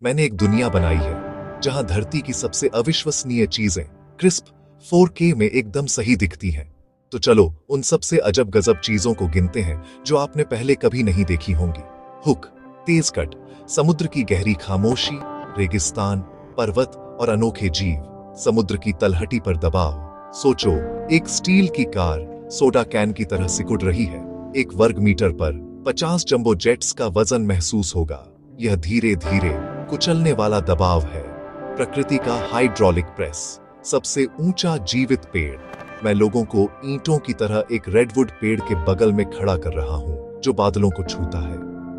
मैंने एक दुनिया बनाई है जहां धरती की सबसे अविश्वसनीय चीजें क्रिस्प 4K में एकदम सही दिखती हैं। तो चलो उन सबसे अजब गजब चीजों को गिनते हैं जो आपने पहले कभी नहीं देखी होंगी। हुक, तेज कट, समुद्र की गहरी खामोशी, रेगिस्तान, पर्वत और अनोखे जीव, समुद्र की तलहटी पर दबाव। सोचो, एक स्टील की कार सोडा कैन की तरह सिकुड़ रही है। एक वर्ग मीटर पर 50 जंबो जेट्स का वजन महसूस होगा। यह धीरे धीरे कुचलने वाला दबाव है, प्रकृति का हाइड्रोलिक प्रेस। सबसे ऊंचा जीवित पेड़। मैं लोगों को ईंटों की तरह एक रेडवुड पेड़ के बगल में खड़ा कर रहा हूं जो बादलों को छूता है।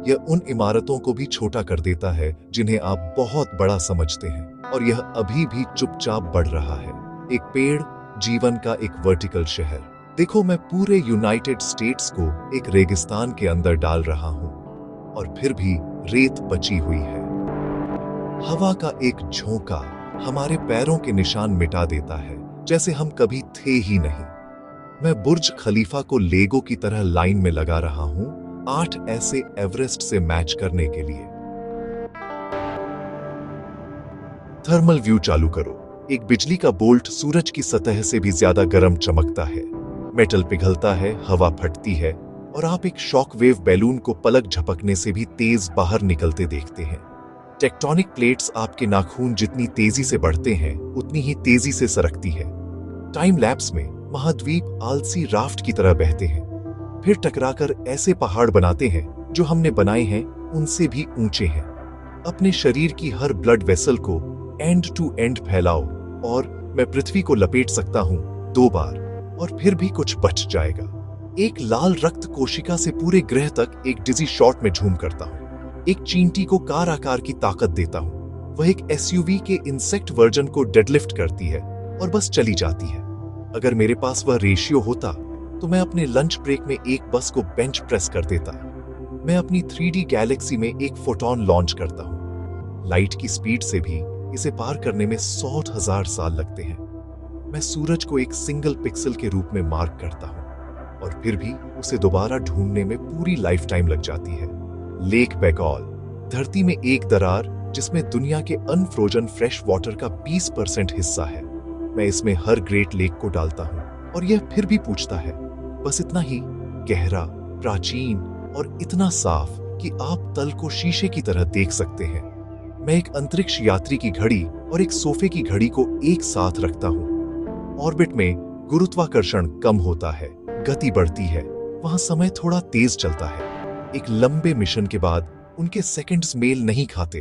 यह उन इमारतों को भी छोटा कर देता है जिन्हें आप बहुत बड़ा समझते हैं, और यह अभी भी चुपचाप बढ़ रहा है। एक पेड़, जीवन का एक वर्टिकल शहर। देखो, मैं पूरे यूनाइटेड स्टेट्स को एक रेगिस्तान के अंदर डाल रहा हूं, और फिर भी रेत बची हुई है। हवा का एक झोंका हमारे पैरों के निशान मिटा देता है, जैसे हम कभी थे ही नहीं। मैं बुर्ज खलीफा को लेगो की तरह लाइन में लगा रहा हूं, 8 ऐसे एवरेस्ट से मैच करने के लिए। थर्मल व्यू चालू करो। एक बिजली का बोल्ट सूरज की सतह से भी ज्यादा गर्म चमकता है। मेटल पिघलता है, हवा फटती है, और आप एक शॉकवेव बैलून को पलक झपकने से भी तेज बाहर निकलते देखते हैं। टेक्टोनिक प्लेट्स आपके नाखून जितनी तेजी से बढ़ते हैं उतनी ही तेजी से सरकती है। टाइम लैप्स में महाद्वीप आलसी राफ्ट की तरह बहते हैं, फिर टकराकर ऐसे पहाड़ बनाते हैं जो हमने बनाए हैं उनसे भी ऊंचे हैं। अपने शरीर की हर ब्लड वेसल को एंड टू एंड फैलाओ, और मैं पृथ्वी को लपेट सकता हूं 2 बार, और फिर भी कुछ बच जाएगा। एक लाल रक्त कोशिका से पूरे ग्रह तक एक डिजी शॉट में झूम करता हूं। एक चींटी को कार आकार की ताकत देता हूं। वह एक एसयूवी के इंसेक्ट वर्जन को डेडलिफ्ट करती है और बस चली जाती है। अगर मेरे पास वह रेशियो होता तो मैं अपने लंच ब्रेक में एक बस को बेंच प्रेस कर देता। मैं अपनी 3D गैलेक्सी में एक फोटॉन लॉन्च करता हूं। लाइट की स्पीड से भी इसे पार करने में 100,000 साल लगते हैं। मैं सूरज को एक सिंगल पिक्सल के रूप में मार्क करता हूं, और फिर भी उसे दोबारा ढूंढने में पूरी लाइफ टाइम लग जाती है। लेक बैकॉल, धरती में एक दरार जिसमें दुनिया के अनफ्रोजन फ्रेश वाटर का 20% हिस्सा है। मैं इसमें हर ग्रेट लेक को डालता हूं, और यह फिर भी पूछता है, बस इतना ही गहरा, प्राचीन और इतना साफ कि आप तल को शीशे की तरह देख सकते हैं। मैं एक अंतरिक्ष यात्री की घड़ी और एक सोफे की घड़ी को एक साथ रखता हूं। ऑर्बिट में गुरुत्वाकर्षण कम होता है, गति बढ़ती है, वहां समय थोड़ा तेज चलता है। एक लंबे मिशन के बाद उनके सेकंड्स मेल नहीं खाते।